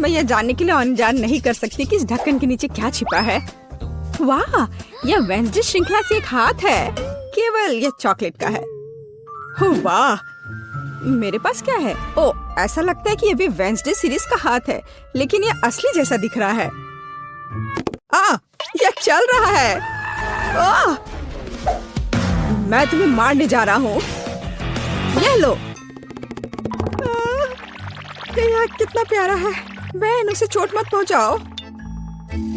मैं यह जानने के लिए अनजान नहीं कर सकती कि इस ढक्कन के नीचे क्या छिपा है। वाह, यह वेंसडे श्रृंखला से एक हाथ है, केवल यह चॉकलेट का है। वाह, मेरे पास क्या है? ओ, ऐसा लगता है कि यह भी वेंसडे सीरीज का हाथ है, लेकिन यह असली जैसा दिख रहा है। यह चल रहा है। मैं तुम्हें मारने जा रहा हूँ। यह लो। यह कितना प्यारा है। बहन, उसे चोट मत पहुँचाओ।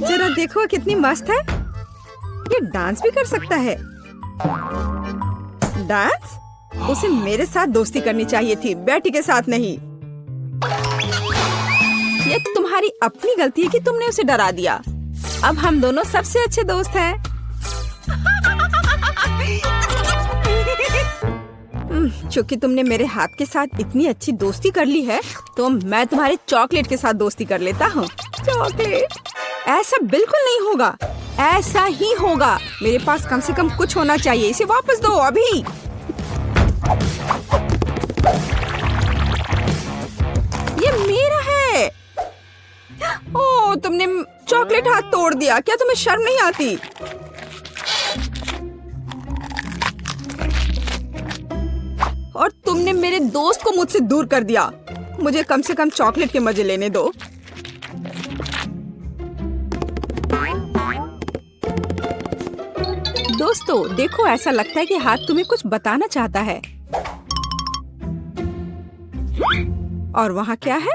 जरा देखो कितनी मस्त है। ये डांस भी कर सकता है। डांस? उसे मेरे साथ दोस्ती करनी चाहिए थी, बेटी के साथ नहीं। ये तुम्हारी अपनी गलती है कि तुमने उसे डरा दिया। अब हम दोनों सबसे अच्छे दोस्त हैं। क्योंकि तुमने मेरे हाथ के साथ इतनी अच्छी दोस्ती कर ली है, तो मैं तुम्हारे चॉकलेट के साथ दोस्ती कर लेता हूँ। चॉकलेट? ऐसा बिल्कुल नहीं होगा। ऐसा ही होगा। मेरे पास कम से कम कुछ होना चाहिए। इसे वापस दो अभी। ये मेरा है। ओह, तुमने चॉकलेट हाथ तोड़ दिया। क्या तुम्हें शर्म नहीं आती? और तुमने मेरे दोस्त को मुझसे दूर कर दिया। मुझे कम से कम चॉकलेट के मजे लेने दो। दोस्तों, देखो, ऐसा लगता है कि हाथ तुम्हें कुछ बताना चाहता है। और वहाँ क्या है?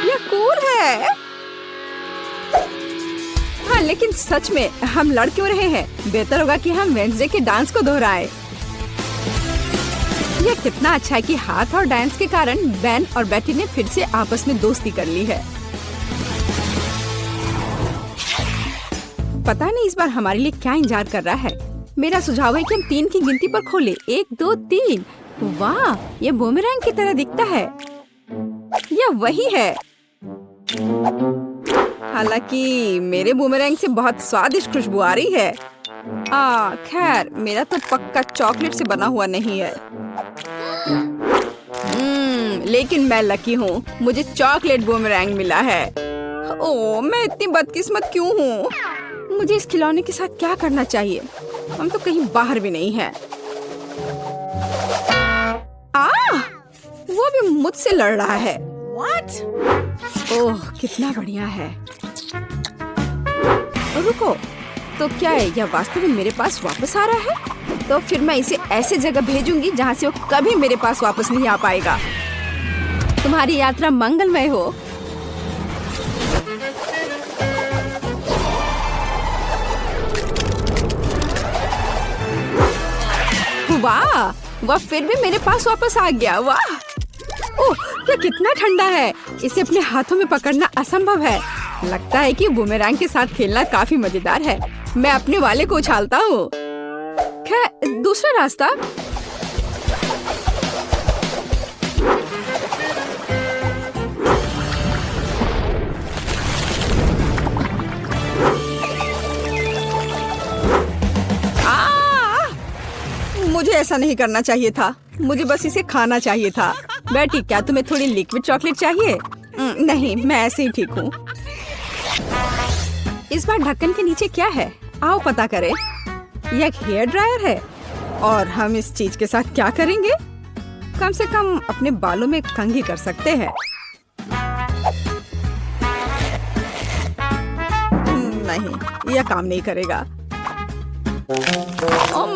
यह कूल है। हाँ, लेकिन सच में हम लड़ क्यों रहे हैं? बेहतर होगा कि हम वेंसडे के डांस को दोहराएं। यह कितना अच्छा है कि हाथ और डांस के कारण बेन और बेटी ने फिर से आपस में दोस्ती कर ली है। पता नहीं इस बार हमारे लिए क्या इंतजार कर रहा है। मेरा सुझाव है कि हम 3 की गिनती पर खोलें। 1, 2, 3। वाह, ये बूमेरैंग की तरह दिखता है। यह वही है। हालांकि मेरे बूमेरैंग से बहुत स्वादिष्ट खुशबू आ रही है। खैर, मेरा तो पक्का चॉकलेट से बना हुआ नहीं है। लेकिन मैं लकी हूँ। मुझे चॉकलेट बूमेरैंग मिला है। ओह, मैं इतनी बदकिस्मत क्यों हूँ? मुझे इस खिलौने के साथ क्या करना चाहिए? हम तो कहीं बाहर भी नहीं हैं। वो भी मुझसे लड़ रहा है। What? ओह, कितना बढ़िया है। रुको, तो क्या है? यह वास्तव में मेरे पास वापस आ रहा है? तो फिर मैं इसे ऐसे जगह भेजूंगी जहाँ से वो कभी मेरे पास वापस नहीं आ पाएगा। तुम्हारी यात्रा मंगलमय हो। वाह, वह फिर भी मेरे पास वापस आ गया। वाह, ओह, यह कितना ठंडा है। इसे अपने हाथों में पकड़ना असंभव है। लगता है कि बूमेरैंग के साथ खेलना काफी मजेदार है। मैं अपने वाले को उछालता हूँ। खैर, दूसरा रास्ता। मुझे ऐसा नहीं करना चाहिए था। मुझे बस इसे खाना चाहिए था। बेटी, क्या तुम्हें थोड़ी लिक्विड चॉकलेट चाहिए? नहीं, मैं ऐसे ही ठीक हूँ। इस बार ढक्कन के नीचे क्या है? आओ पता करें। यह एक हेयर ड्रायर है। और हम इस चीज के साथ क्या करेंगे? कम से कम अपने बालों में कंघी कर सकते हैं। नहीं, यह काम नहीं करेगा।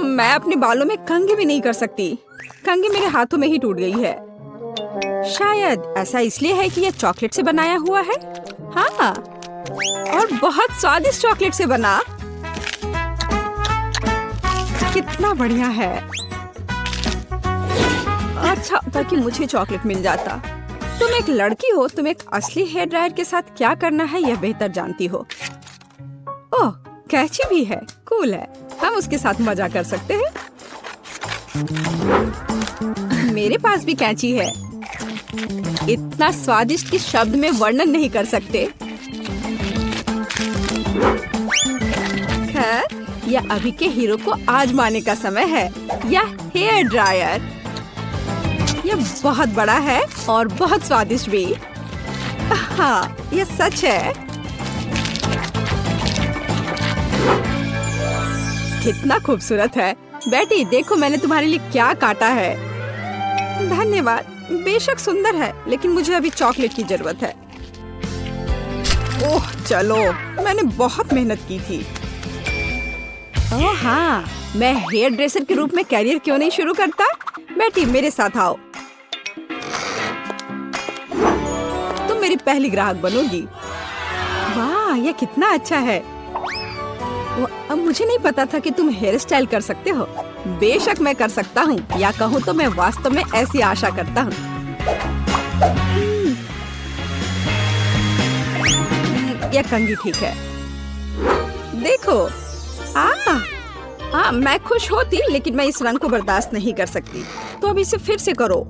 मैं अपने बालों में कंघी भी नहीं कर सकती। कंघी मेरे हाथों में ही टूट गई है। शायद ऐसा इसलिए है कि यह चॉकलेट से बनाया हुआ है। हाँ, और बहुत स्वादिष्ट चॉकलेट से बना। कितना बढ़िया है। अच्छा था कि मुझे चॉकलेट मिल जाता। तुम एक लड़की हो, तुम एक असली हेयर ड्रायर के साथ क्या करना है यह बेहतर जानती हो। ओह, कैची भी है। कूल है। हम उसके साथ मजा कर सकते हैं। मेरे पास भी कैंची है। इतना स्वादिष्ट कि शब्द में वर्णन नहीं कर सकते। खैर, यह अभी के हीरो को आजमाने का समय है। यह हेयर ड्रायर। यह बहुत बड़ा है और बहुत स्वादिष्ट भी। हाँ, यह सच है। कितना खूबसूरत है। बेटी देखो मैंने तुम्हारे लिए क्या काटा है। धन्यवाद। बेशक सुंदर है, लेकिन मुझे अभी चॉकलेट की जरूरत है। ओह चलो, मैंने बहुत मेहनत की थी। ओह हाँ, मैं हेयर ड्रेसर के रूप में कैरियर क्यों नहीं शुरू करता? बेटी मेरे साथ आओ, तुम मेरी पहली ग्राहक बनोगी। वाह, यह कितना अच्छा है। अब मुझे नहीं पता था कि तुम हेयर स्टाइल कर सकते हो। बेशक मैं कर सकता हूँ, या कहूँ तो मैं वास्तव में ऐसी आशा करता हूँ। यह कंघी ठीक है। देखो, मैं खुश होती, लेकिन मैं इस रंग को बर्दाश्त नहीं कर सकती। तो अब इसे फिर से करो।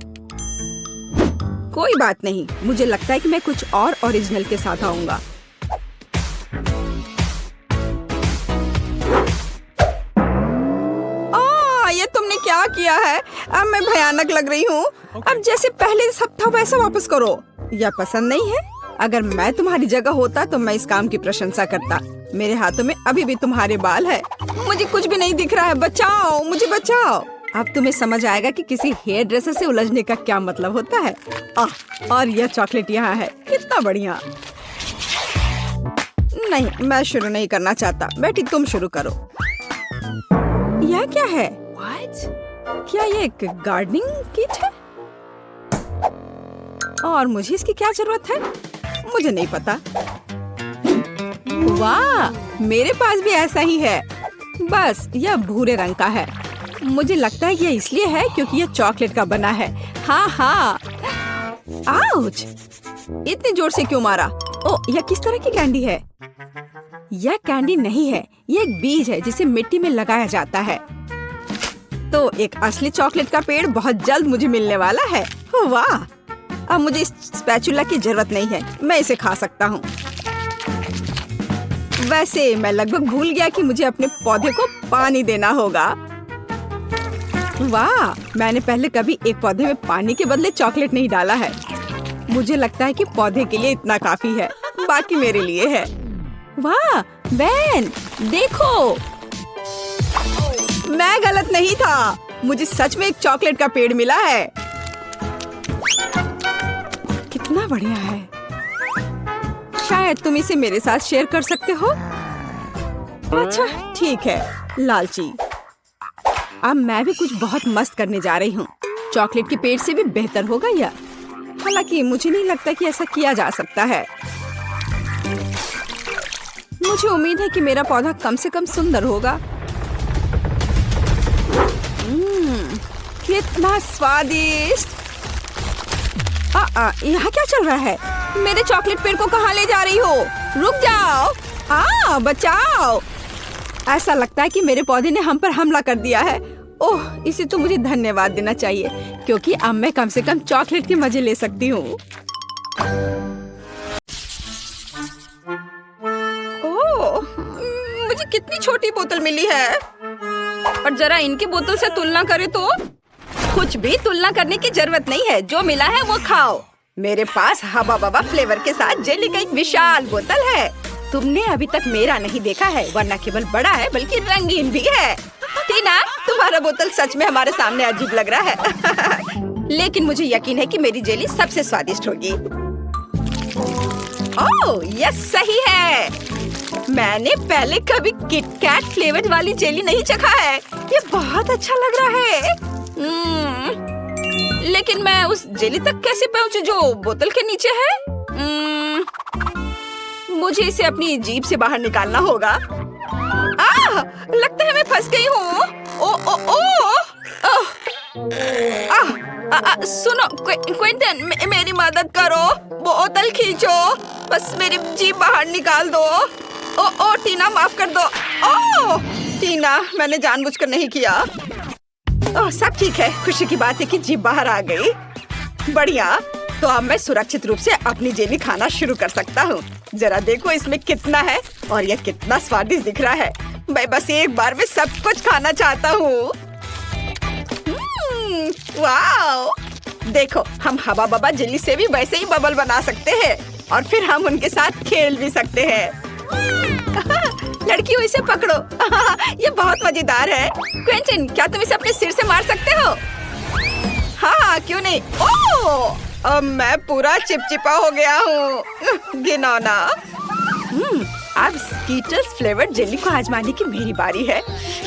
कोई बात नहीं, मुझे लगता है कि मैं कुछ और ओरिजिनल के साथ आऊंगा। ये तुमने क्या किया है? अब मैं भयानक लग रही हूँ। अब जैसे पहले सब था वैसा वापस करो। यह पसंद नहीं है? अगर मैं तुम्हारी जगह होता तो मैं इस काम की प्रशंसा करता। मेरे हाथों में अभी भी तुम्हारे बाल है। मुझे कुछ भी नहीं दिख रहा है। बचाओ, मुझे बचाओ। अब तुम्हें समझ आएगा कि किसी हेयर ड्रेसर से उलझने का क्या मतलब होता है। और यह चॉकलेट यहाँ है। कितना बढ़िया। नहीं, मैं शुरू नहीं करना चाहता। बेटी तुम शुरू करो। यह क्या है? क्या ये एक गार्डनिंग किट है? और मुझे इसकी क्या जरूरत है? मुझे नहीं पता। वाह, मेरे पास भी ऐसा ही है, बस यह भूरे रंग का है। मुझे लगता है यह इसलिए है क्योंकि यह चॉकलेट का बना है। हाँ। आउच! इतने जोर से क्यों मारा? ओह, यह किस तरह की कैंडी है? यह कैंडी नहीं है, यह एक बीज है जिसे मिट्टी में लगाया जाता है। तो एक असली चॉकलेट का पेड़ बहुत जल्द मुझे मिलने वाला है। वाह! अब मुझे इस स्पैचुला की जरूरत नहीं है, मैं इसे खा सकता हूँ। वैसे मैं लगभग भूल गया कि मुझे अपने पौधे को पानी देना होगा। वाह! मैंने पहले कभी एक पौधे में पानी के बदले चॉकलेट नहीं डाला है। मुझे लगता है कि पौधे के लिए इतना काफी है, बाकी मेरे लिए है। वाह बेन, देखो, मैं गलत नहीं था। मुझे सच में एक चॉकलेट का पेड़ मिला है। कितना बढ़िया है। शायद तुम इसे मेरे साथ शेयर कर सकते हो। अच्छा ठीक है, लालची। अब मैं भी कुछ बहुत मस्त करने जा रही हूँ। चॉकलेट के पेड़ से भी बेहतर होगा यह। हालांकि मुझे नहीं लगता कि ऐसा किया जा सकता है। मुझे उम्मीद है कि मेरा पौधा कम से कम सुंदर होगा। कितना स्वादिष्ट। यहाँ क्या चल रहा है? मेरे चॉकलेट पेड़ को कहाँ ले जा रही हो? रुक जाओ। बचाओ। ऐसा लगता है कि मेरे पौधे ने हम पर हमला कर दिया है। ओह, इसे तो मुझे धन्यवाद देना चाहिए, क्योंकि अब मैं कम से कम चॉकलेट के मजे ले सकती हूँ। ओह, मुझे कितनी छोटी बोतल मिली है। और जरा इनकी बोतल से तुलना करें तो कुछ भी तुलना करने की जरूरत नहीं है। जो मिला है वो खाओ। मेरे पास हवा बवा फ्लेवर के साथ जेली का एक विशाल बोतल है। तुमने अभी तक मेरा नहीं देखा है, वरना केवल बड़ा है बल्कि रंगीन भी है। टीना, तुम्हारा बोतल सच में हमारे सामने अजीब लग रहा है। लेकिन मुझे यकीन है कि मेरी जेली सबसे स्वादिष्ट होगी। ओह, यह सही है। मैंने पहले कभी किटकैट फ्लेवर वाली जेली नहीं चखा है। ये बहुत अच्छा लग रहा है। लेकिन मैं उस जेली तक कैसे पहुंचूं जो बोतल के नीचे है? मुझे इसे अपनी जीभ से बाहर निकालना होगा। लगता है मैं फंस गई हूँ। सुनो क्विंटन, मेरी मदद करो। बोतल खींचो, बस मेरी जीभ बाहर निकाल दो। टीना, माफ कर दो। टीना, मैंने जानबूझकर नहीं किया। सब ठीक है। खुशी की बात है कि जीभ बाहर आ गई। बढ़िया, तो अब मैं सुरक्षित रूप से अपनी जेली खाना शुरू कर सकता हूँ। जरा देखो इसमें कितना है और यह कितना स्वादिष्ट दिख रहा है। मैं बस एक बार में सब कुछ खाना चाहता हूँ। वाओ, देखो, हम हवा बबा जेली से भी वैसे ही बबल बना सकते हैं और फिर हम उनके साथ खेल भी सकते हैं। लड़कियों, इसे पकड़ो। ये बहुत मजेदार है। क्विंटन, क्या तुम इसे अपने सिर से मार सकते हो? हाँ, क्यों नहीं। ओह, अब मैं पूरा चिपचिपा हो गया हूँ। घिनौना। अब स्कीटर्स फ्लेवर्ड जेली को आजमाने की मेरी बारी है।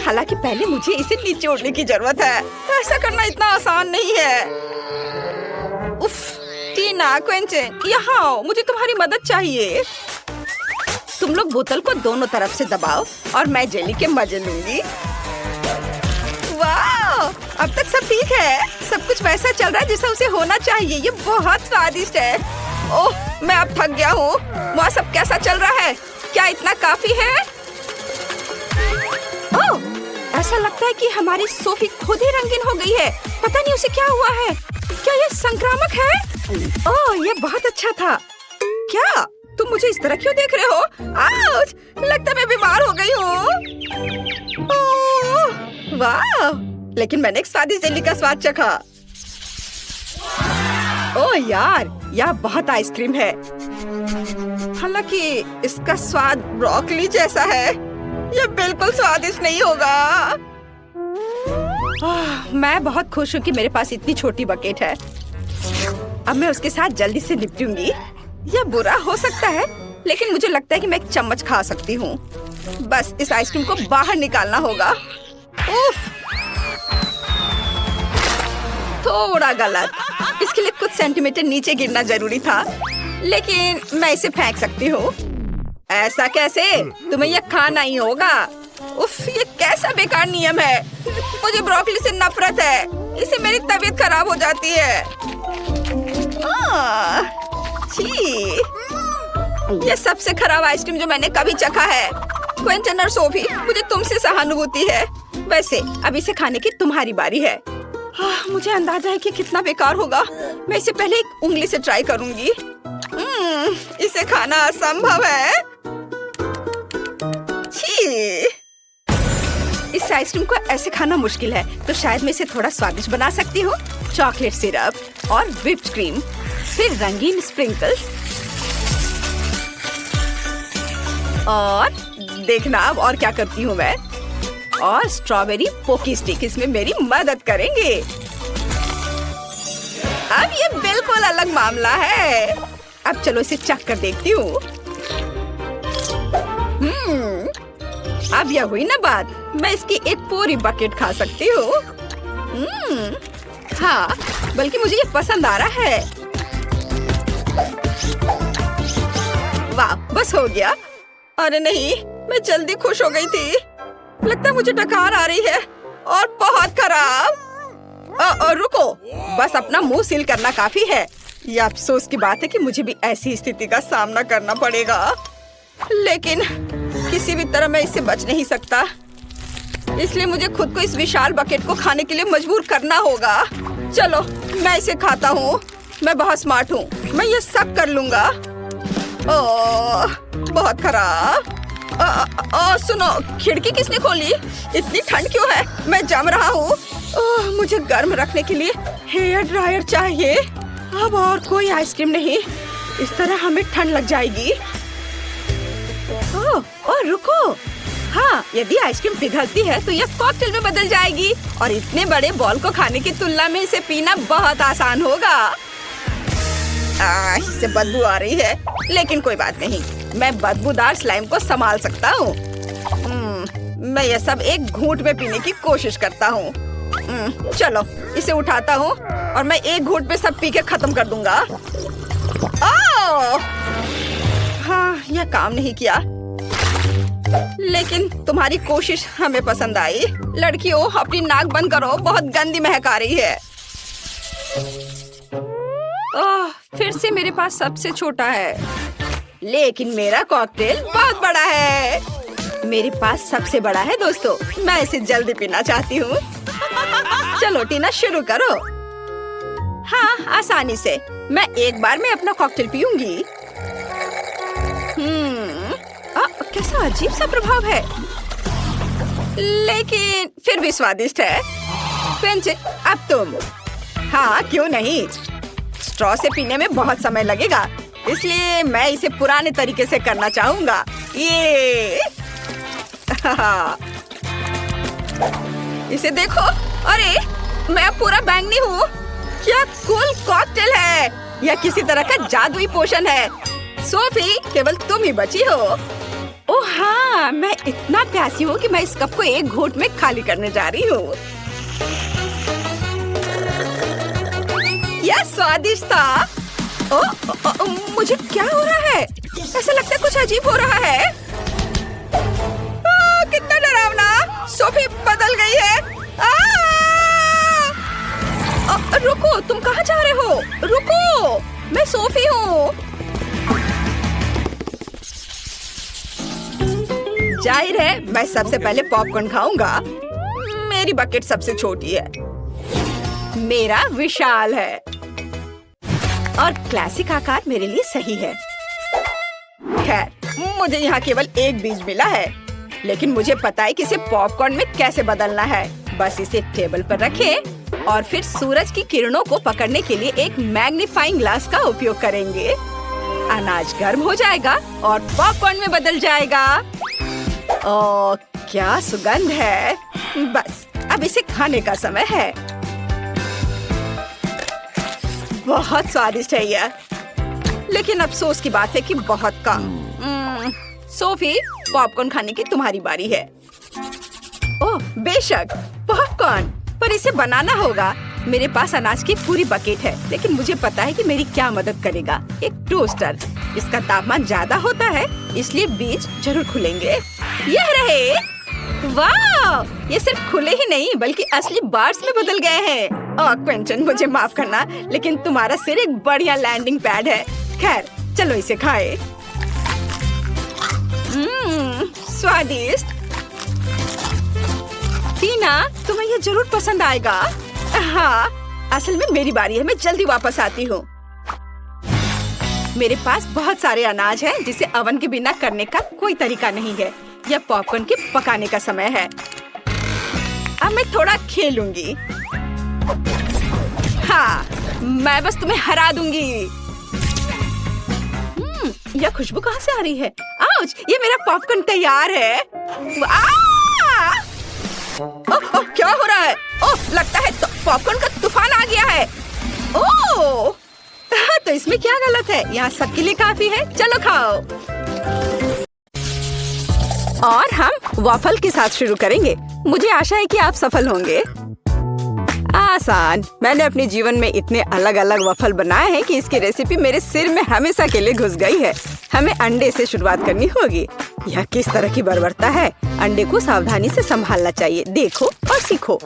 हालांकि पहले मुझे इसे नीचे उड़ने की जरूरत है। ऐसा करना इतना आसान नहीं है। उफ, टीना, क्विंटन, यहाँ आओ, मुझे तुम्हारी मदद चाहिए। तुम लोग बोतल को दोनों तरफ से दबाओ और मैं जेली के मजे लूंगी। वाह, अब तक सब ठीक है। सब कुछ वैसा चल रहा है जैसा उसे होना चाहिए। ये बहुत स्वादिष्ट है। ओह, मैं अब थक गया हूँ। वहाँ सब कैसा चल रहा है? क्या इतना काफी है? ओह, ऐसा लगता है कि हमारी सोफी खुद ही रंगीन हो गई है। पता नहीं उसे क्या हुआ है। क्या ये संक्रामक है? ओह, ये बहुत अच्छा था। क्या तुम मुझे इस तरह क्यों देख रहे हो? आउच! लगता है मैं बीमार हो गई हूँ। ओह, वाह! लेकिन मैंने एक स्वादिष्ट जेली का स्वाद चखा। ओह यार, यह बहुत आइसक्रीम है। हालांकि इसका स्वाद ब्रोकली जैसा है। यह बिल्कुल स्वादिष्ट नहीं होगा। मैं बहुत खुश हूँ कि मेरे पास इतनी छोटी बकेट है। अब मैं उसके साथ जल्दी से निपटूंगी। यह बुरा हो सकता है, लेकिन मुझे लगता है कि मैं एक चम्मच खा सकती हूँ। बस इस आइसक्रीम को बाहर निकालना होगा। उफ, थोड़ा गलत। इसके लिए कुछ सेंटीमीटर नीचे गिरना जरूरी था, लेकिन मैं इसे फेंक सकती हूँ। ऐसा कैसे? तुम्हें यह खाना ही होगा। उफ, ये कैसा बेकार नियम है। मुझे ब्रोकली से नफरत है। इससे मेरी तबीयत खराब हो जाती है। छी, ये सबसे खराब आइसक्रीम जो मैंने कभी चखा है। क्विंटन और सोफी, मुझे तुमसे सहानुभूति है। वैसे अब इसे खाने की तुम्हारी बारी है। मुझे अंदाजा है कि कितना बेकार होगा। मैं इसे पहले एक उंगली से ट्राई करूंगी। इसे खाना असंभव है। छी, इस आइसक्रीम को ऐसे खाना मुश्किल है, तो शायद मैं इसे थोड़ा स्वादिष्ट बना सकती हूँ। चॉकलेट सिरप और व्हिप्ड क्रीम, फिर रंगीन स्प्रिंकल्स, और देखना अब और क्या करती हूँ मैं। और स्ट्रॉबेरी पोकी स्टिक इसमें मेरी मदद करेंगे। अब ये बिल्कुल अलग मामला है। अब चलो इसे चख कर देखती हूँ। अब यह हुई ना बात। मैं इसकी एक पूरी बकेट खा सकती हूँ। हाँ, बल्कि मुझे ये पसंद आ रहा है। वाह, बस हो गया। अरे नहीं, मैं जल्दी खुश हो गई थी। लगता है मुझे डकार आ रही है और बहुत खराब। रुको, बस अपना मुंह सील करना काफी है। ये अफसोस की बात है कि मुझे भी ऐसी स्थिति का सामना करना पड़ेगा, लेकिन किसी भी तरह मैं इससे बच नहीं सकता। इसलिए मुझे खुद को इस विशाल बकेट को खाने के लिए मजबूर करना होगा। चलो, मैं इसे खाता हूँ। मैं बहुत स्मार्ट हूँ, मैं ये सब कर लूंगा। ओह, बहुत खराब। सुनो, खिड़की किसने खोली? इतनी ठंड क्यों है? मैं जम रहा हूँ। मुझे गर्म रखने के लिए हेयर ड्रायर चाहिए। अब और कोई आइसक्रीम नहीं, इस तरह हमें ठंड लग जाएगी। ओह, रुको। हाँ, यदि आइसक्रीम पिघलती है तो यह कॉकटेल में बदल जाएगी और इतने बड़े बॉल को खाने की तुलना में इसे पीना बहुत आसान होगा। इससे बदबू आ रही है, लेकिन कोई बात नहीं, मैं बदबूदार स्लाइम को संभाल सकता हूँ। मैं यह सब एक घूंट में पीने की कोशिश करता हूँ। चलो, इसे उठाता हूँ और मैं एक घूंट में सब पी के खत्म कर दूंगा। हाँ, यह काम नहीं किया, लेकिन तुम्हारी कोशिश हमें पसंद आई। लड़कियों, अपनी नाक बंद करो, बहुत गंदी महक आ रही है। फिर से मेरे पास सबसे छोटा है, लेकिन मेरा कॉकटेल बहुत बड़ा है। मेरे पास सबसे बड़ा है दोस्तों, मैं इसे जल्दी पीना चाहती हूँ। चलो टीना, शुरू करो। हाँ, आसानी से। मैं एक बार में अपना कॉकटेल पीऊंगी। कैसा अजीब सा प्रभाव है, लेकिन फिर भी स्वादिष्ट है। क्विंटन, अब तुम। हाँ, क्यों नहीं। स्ट्रॉ से पीने में बहुत समय लगेगा, इसलिए मैं इसे पुराने तरीके से करना चाहूंगा। ये इसे देखो। अरे, मैं पूरा बैंगनी हूँ। क्या कूल कॉकटेल है। यह किसी तरह का जादुई पोशन है। सोफी, केवल तुम ही बची हो। ओह हाँ, मैं इतना प्यासी हूँ कि मैं इस कप को एक घूंट में खाली करने जा रही हूँ। यह स्वादिष्ट था। मुझे क्या हो रहा है? ऐसा लगता है कुछ अजीब हो रहा है। कितना डरावना। सोफी बदल गई है। रुको, तुम कहाँ जा रहे हो? रुको, मैं सोफी हूँ। जाहिर है मैं सबसे पहले पॉपकॉर्न खाऊंगा। मेरी बकेट सबसे छोटी है, मेरा विशाल है और क्लासिक आकार मेरे लिए सही है। खैर, मुझे यहाँ केवल एक बीज मिला है, लेकिन मुझे पता है कि इसे पॉपकॉर्न में कैसे बदलना है। बस इसे टेबल पर रखें और फिर सूरज की किरणों को पकड़ने के लिए एक मैग्नीफाइंग ग्लास का उपयोग करेंगे। अनाज गर्म हो जाएगा और पॉपकॉर्न में बदल जाएगा। ओह, क्या सुगंध है। बस अब इसे खाने का समय है। बहुत स्वादिष्ट है यह, लेकिन अफसोस की बात है कि बहुत कम। सोफी, पॉपकॉर्न खाने की तुम्हारी बारी है। ओह बेशक, पॉपकॉर्न, पर इसे बनाना होगा। मेरे पास अनाज की पूरी बकेट है, लेकिन मुझे पता है कि मेरी क्या मदद करेगा। एक टोस्टर। इसका तापमान ज्यादा होता है, इसलिए बीज जरूर खुलेंगे। यह रहे। वाह, ये सिर्फ खुले ही नहीं बल्कि असली बार्स में बदल गए हैं। ओह क्विंटन, मुझे माफ करना, लेकिन तुम्हारा सिर एक बढ़िया लैंडिंग पैड है। खैर, चलो इसे खाएं। स्वादिष्ट। टीना, तुम्हें ये जरूर पसंद आएगा। हाँ, असल में मेरी बारी है, मैं जल्दी वापस आती हूँ। मेरे पास बहुत सारे अनाज हैं जिसे ओवन के बिना करने का कोई तरीका नहीं है। यह पॉपकॉर्न के पकाने का समय है। अब मैं थोड़ा खेलूंगी। हाँ, मैं बस तुम्हें हरा दूंगी। यह खुशबू कहाँ से आ रही है? आउच, ये मेरा पॉपकॉर्न तैयार है। ओह, क्या हो रहा है? ओह, लगता है तो पॉपकॉर्न का तूफान आ गया है। ओह, तो इसमें क्या गलत है? यहाँ सबके लिए काफी है। चलो खाओ। और हम वॉफल के साथ शुरू करेंगे। मुझे आशा है कि आप सफल होंगे। आसान। मैंने अपने जीवन में इतने अलग अलग वॉफल बनाए हैं कि इसकी रेसिपी मेरे सिर में हमेशा के लिए घुस गई है। हमें अंडे से शुरुआत करनी होगी। यह किस तरह की बर्बरता है। अंडे को सावधानी से संभालना चाहिए। देखो और सीखो।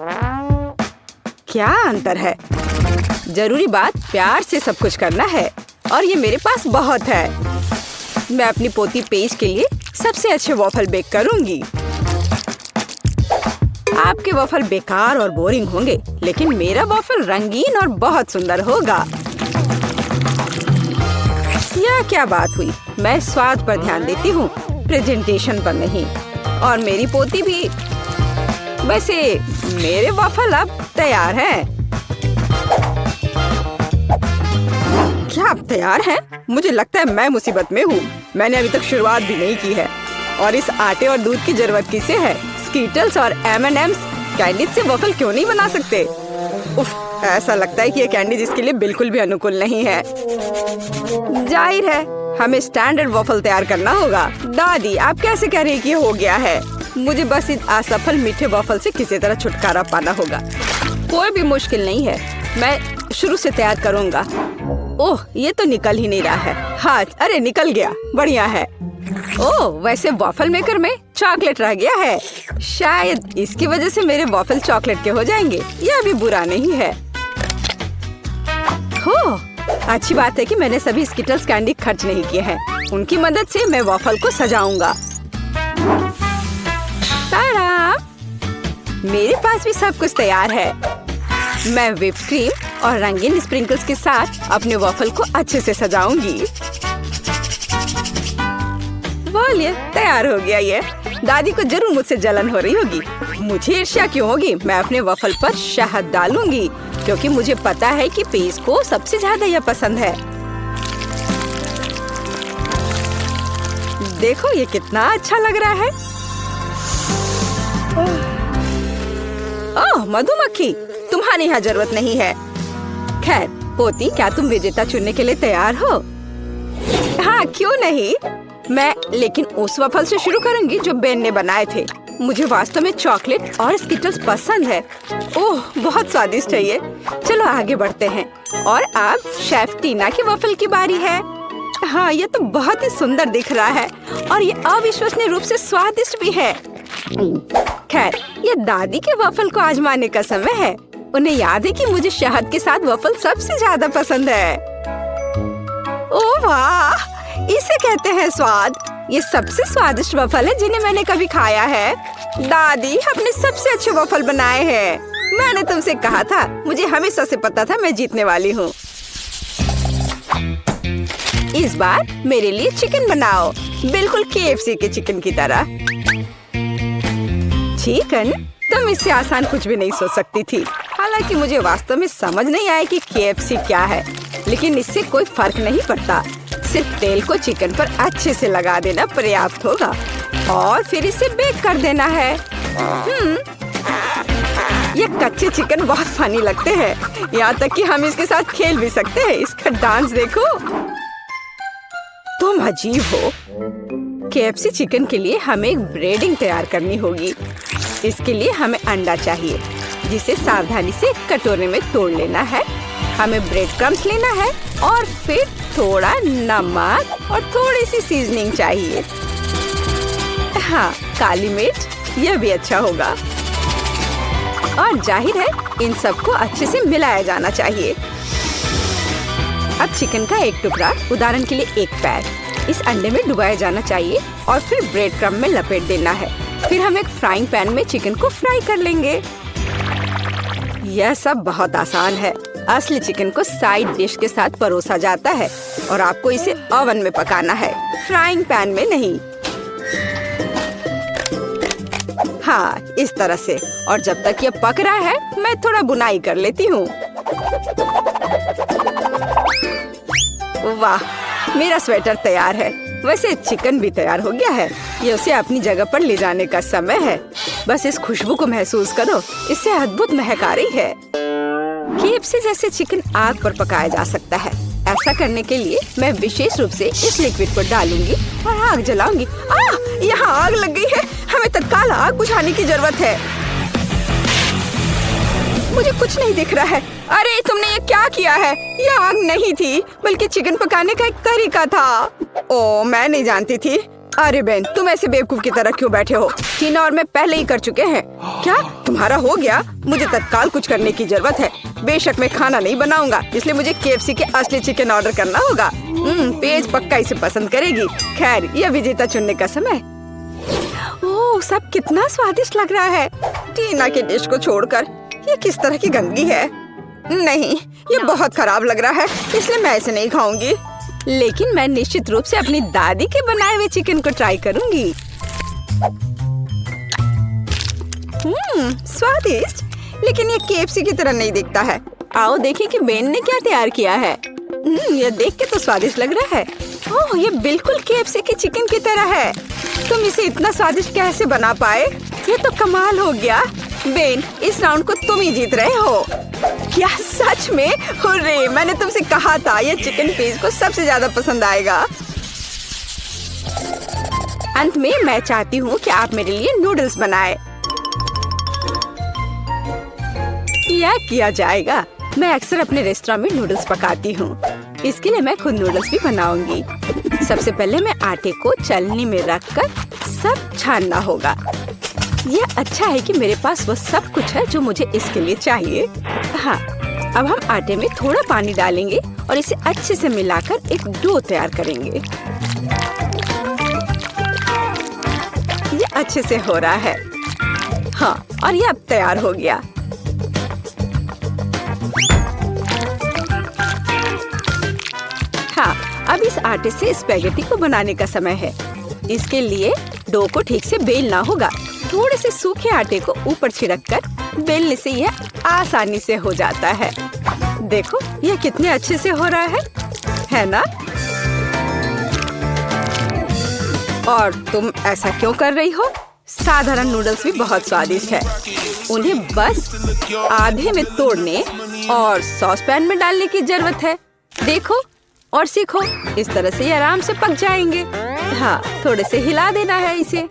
क्या अंतर है। जरूरी बात, प्यार से सब कुछ करना है और ये मेरे पास बहुत है। मैं अपनी पोती पेज के लिए सबसे अच्छे वॉफल बेक करूंगी। आपके वॉफल बेकार और बोरिंग होंगे, लेकिन मेरा वॉफल रंगीन और बहुत सुंदर होगा। यह क्या बात हुई? मैं स्वाद पर ध्यान देती हूँ, प्रेजेंटेशन पर नहीं। और मेरी पोती भी। वैसे मेरे वॉफल अब तैयार हैं। क्या आप तैयार हैं? मुझे लगता है मैं मुसीबत में हूँ। मैंने अभी तक शुरुआत भी नहीं की है और इस आटे और दूध की जरूरत किसे है? स्कीटल्स और M&M's कैंडी से वॉफल क्यों नहीं बना सकते? उफ, ऐसा लगता है कि ये कैंडी इसके लिए बिल्कुल भी अनुकूल नहीं है। जाहिर है हमें स्टैंडर्ड वॉफल तैयार करना होगा। दादी, आप कैसे कह रही हैं कि हो गया है? मुझे बस इस असफल मीठे वॉफल से किसी तरह छुटकारा पाना होगा। कोई भी मुश्किल नहीं है, मैं शुरू से तैयार करूँगा। ओह, ये तो निकल ही नहीं रहा है। हाँ, अरे निकल गया, बढ़िया है। ओह, वैसे वॉफल मेकर में चॉकलेट रह गया है। शायद इसकी वजह से मेरे वॉफल चॉकलेट के हो जाएंगे। यह भी बुरा नहीं है। हो, अच्छी बात है कि मैंने सभी स्किटल्स कैंडी खर्च नहीं किए हैं। उनकी मदद से मैं वॉफल को सजाऊंगा। ताड़ा! मेरे पास भी सब कुछ तैयार है। मैं व्हिप क्रीम और रंगीन स्प्रिंकल्स के साथ अपने वॉफल को अच्छे से सजाऊंगी। बोलिए, तैयार हो गया ये। दादी को जरूर मुझसे जलन हो रही होगी। मुझे ईर्ष्या क्यों होगी? मैं अपने वॉफल पर शहद डालूंगी, क्योंकि मुझे पता है कि पीस को सबसे ज्यादा यह पसंद है। देखो ये कितना अच्छा लग रहा है। ओह मधुमक्खी, तुम्हारी यहाँ जरूरत नहीं है। खैर पोती, क्या तुम विजेता चुनने के लिए तैयार हो? हाँ क्यों नहीं, लेकिन उस वफल से शुरू करूंगी जो बेन ने बनाए थे। मुझे वास्तव में चॉकलेट और स्किटल्स पसंद है। ओह बहुत स्वादिष्ट है ये। चलो आगे बढ़ते हैं। और अब शेफ टीना की वफल की बारी है। हाँ ये तो बहुत ही सुंदर दिख रहा है और ये अविश्वसनीय रूप से स्वादिष्ट भी है। खैर ये दादी के वफल को आजमाने का समय है। उन्हें याद है कि मुझे शहद के साथ वफल सबसे ज्यादा पसंद है। ओह वाह, इसे कहते हैं स्वाद। ये सबसे स्वादिष्ट वफल है जिन्हें मैंने कभी खाया है। दादी अपने सबसे अच्छे वफल बनाए हैं। मैंने तुमसे कहा था, मुझे हमेशा से पता था मैं जीतने वाली हूँ। इस बार मेरे लिए चिकन बनाओ, बिल्कुल KFC के चिकन की तरह। चिकन? तुम इससे आसान कुछ भी नहीं सोच सकती थी। हालांकि मुझे वास्तव में समझ नहीं आया कि KFC क्या है, लेकिन इससे कोई फर्क नहीं पड़ता। सिर्फ तेल को चिकन पर अच्छे से लगा देना पर्याप्त होगा और फिर इसे बेक कर देना है। ये कच्चे चिकन बहुत फनी लगते हैं, यहाँ तक कि हम इसके साथ खेल भी सकते हैं। इसका डांस देखो। तुम अजीब हो। KFC चिकन के लिए हमें एक ब्रेडिंग तैयार करनी होगी। इसके लिए हमें अंडा चाहिए, जिसे सावधानी से कटोरे में तोड़ लेना है। हमें ब्रेड क्रम्स लेना है और फिर थोड़ा नमक और थोड़ी सी सीजनिंग चाहिए। हाँ, काली मिर्च, यह भी अच्छा होगा। और जाहिर है इन सबको अच्छे से मिलाया जाना चाहिए। अब चिकन का एक टुकड़ा, उदाहरण के लिए एक पैर, इस अंडे में डुबाया जाना चाहिए और फिर ब्रेड क्रम्ब में लपेट देना है। फिर हम एक फ्राइंग पैन में चिकन को फ्राई कर लेंगे। यह सब बहुत आसान है। असली चिकन को साइड डिश के साथ परोसा जाता है और आपको इसे ओवन में पकाना है, फ्राइंग पैन में नहीं। हाँ, इस तरह से। और जब तक यह पक रहा है मैं थोड़ा बुनाई कर लेती हूँ। वाह, मेरा स्वेटर तैयार है। वैसे चिकन भी तैयार हो गया है। ये उसे अपनी जगह पर ले जाने का समय है। बस इस खुशबू को महसूस करो, इससे अद्भुत महक आ रही है। KFC जैसे चिकन आग पर पकाया जा सकता है। ऐसा करने के लिए मैं विशेष रूप से इस लिक्विड को डालूंगी और आग जलाऊंगी। यहाँ आग लग गई है। हमें तत्काल आग बुझाने की जरूरत है। मुझे कुछ नहीं दिख रहा है। अरे तुमने ये क्या किया है? ये आग नहीं थी, बल्कि चिकन पकाने का एक तरीका था। ओह, मैं नहीं जानती थी। अरे बेन, तुम ऐसे बेवकूफ की तरह क्यों बैठे हो? टीना और मैं पहले ही कर चुके हैं। क्या तुम्हारा हो गया? मुझे तत्काल कुछ करने की जरूरत है। बेशक मैं खाना नहीं बनाऊंगा, इसलिए मुझे KFC के असली चिकन ऑर्डर करना होगा। पेज पक्का इसे पसंद करेगी। खैर, यह विजेता चुनने का समय। ओह, सब कितना स्वादिष्ट लग रहा है। टीना के डिश को छोड़कर ये किस तरह की गंदगी है? नहीं, ये बहुत खराब लग रहा है, इसलिए मैं इसे नहीं खाऊंगी। लेकिन मैं निश्चित रूप से अपनी दादी के बनाए हुए चिकन को ट्राई करूंगी। स्वादिष्ट, लेकिन ये KFC की तरह नहीं दिखता है। आओ देखें कि बेन ने क्या तैयार किया है। ये देख के तो स्वादिष्ट लग रहा है। ओह, ये बिल्कुल KFC के चिकन की तरह है। तुम इसे इतना स्वादिष्ट कैसे बना पाए? ये तो कमाल हो गया। बेन, इस राउंड को तुम ही जीत रहे हो। क्या सच में? हुर्रे, मैंने तुमसे कहा था ये चिकन पीस को सबसे ज्यादा पसंद आएगा। अंत में मैं चाहती हूँ कि आप मेरे लिए नूडल्स बनाएं। यह किया जाएगा। मैं अक्सर अपने रेस्टोरेंट में नूडल्स पकाती हूँ। इसके लिए मैं खुद नूडल्स भी बनाऊंगी। सबसे पहले मैं आटे को छलनी में रखकर सब छानना होगा। यह अच्छा है कि मेरे पास वो सब कुछ है जो मुझे इसके लिए चाहिए। हाँ, अब हम आटे में थोड़ा पानी डालेंगे और इसे अच्छे से मिलाकर एक डो तैयार करेंगे। ये अच्छे से हो रहा है। हाँ, और ये अब तैयार हो गया। हाँ, अब इस आटे से स्पैगेटी को बनाने का समय है। इसके लिए डो को ठीक से बेलना होगा। थोड़े से सूखे आटे को ऊपर छिड़ककर बेलने से यह आसानी से हो जाता है। देखो यह कितने अच्छे से हो रहा है ना? और तुम ऐसा क्यों कर रही हो? साधारण नूडल्स भी बहुत स्वादिष्ट है। उन्हें बस आधे में तोड़ने और सॉस पैन में डालने की जरूरत है। देखो और सीखो, इस तरह से ये आराम से पक जाएंगे। हाँ, थोड़े से हिला देना है इसे।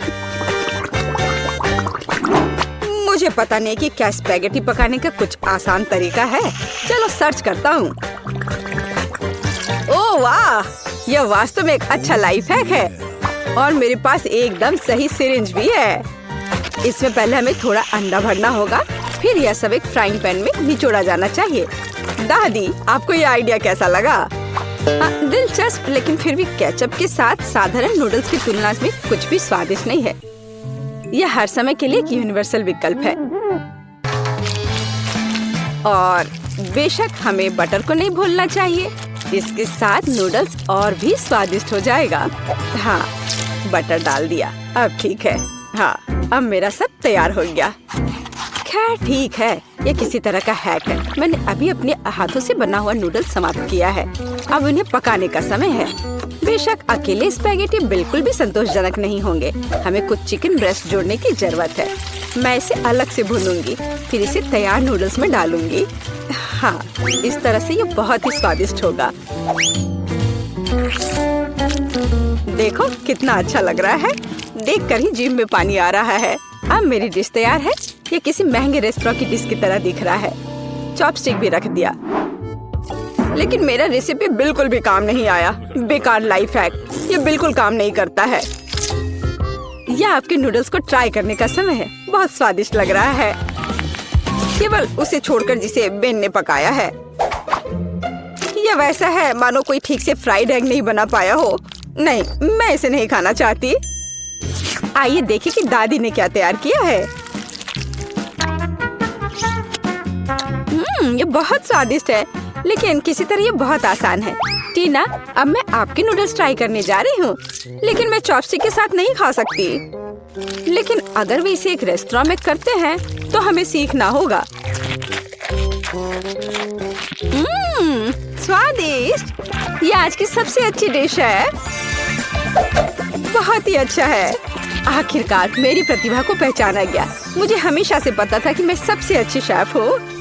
मुझे पता नहीं कि क्या स्पैगेटी पकाने का कुछ आसान तरीका है। चलो सर्च करता हूँ। ओह वाह, यह वास्तव में एक अच्छा लाइफ हैक है। और मेरे पास एकदम सही सिरिंज भी है। इसमें पहले हमें थोड़ा अंडा भरना होगा, फिर यह सब एक फ्राइंग पैन में निचोड़ा जाना चाहिए। दादी, आपको ये आइडिया कैसा लगा? दिलचस्प, लेकिन फिर भी केचप के साथ साधारण नूडल्स की तुलना में कुछ भी स्वादिष्ट नहीं है। यह हर समय के लिए एक यूनिवर्सल विकल्प है। और बेशक हमें बटर को नहीं भूलना चाहिए। इसके साथ नूडल्स और भी स्वादिष्ट हो जाएगा। हाँ, बटर डाल दिया, अब ठीक है। हाँ, अब मेरा सब तैयार हो गया। खैर ठीक है, ये किसी तरह का हैक है। मैंने अभी अपने हाथों से बना हुआ नूडल्स समाप्त किया है। अब उन्हें पकाने का समय है। बेशक अकेले स्पैगेटी बिल्कुल भी संतोषजनक नहीं होंगे। हमें कुछ चिकन ब्रेस्ट जोड़ने की जरूरत है। मैं इसे अलग से भूनूंगी, फिर इसे तैयार नूडल्स में डालूंगी। हाँ, इस तरह से ये बहुत ही स्वादिष्ट होगा। देखो कितना अच्छा लग रहा है। देखकर ही जीभ में पानी आ रहा है। अब मेरी डिश तैयार है। ये किसी महंगे रेस्टोरेंट की डिश की तरह दिख रहा है। चॉपस्टिक भी रख दिया, लेकिन मेरा रेसिपी बिल्कुल भी काम नहीं आया। बेकार लाइफ हैक, ये बिल्कुल काम नहीं करता है। यह आपके नूडल्स को ट्राई करने का समय है। बहुत स्वादिष्ट लग रहा है, केवल उसे छोड़कर जिसे बेन ने पकाया है। यह वैसा है मानो कोई ठीक से फ्राइड एग नहीं बना पाया हो। नहीं, मैं इसे नहीं खाना चाहती। आइए देखें कि दादी ने क्या तैयार किया है। ये बहुत स्वादिष्ट है, लेकिन किसी तरह ये बहुत आसान है। टीना, अब मैं आपके नूडल्स ट्राई करने जा रही हूँ, लेकिन मैं चॉपस्टिक के साथ नहीं खा सकती। लेकिन अगर वे इसे एक रेस्टोरेंट में करते हैं, तो हमें सीखना होगा। स्वादिष्ट, ये आज की सबसे अच्छी डिश है। बहुत ही अच्छा है। आखिरकार मेरी प्रतिभा को पहचाना गया। मुझे हमेशा से पता था कि मैं सबसे अच्छी शेफ हूँ।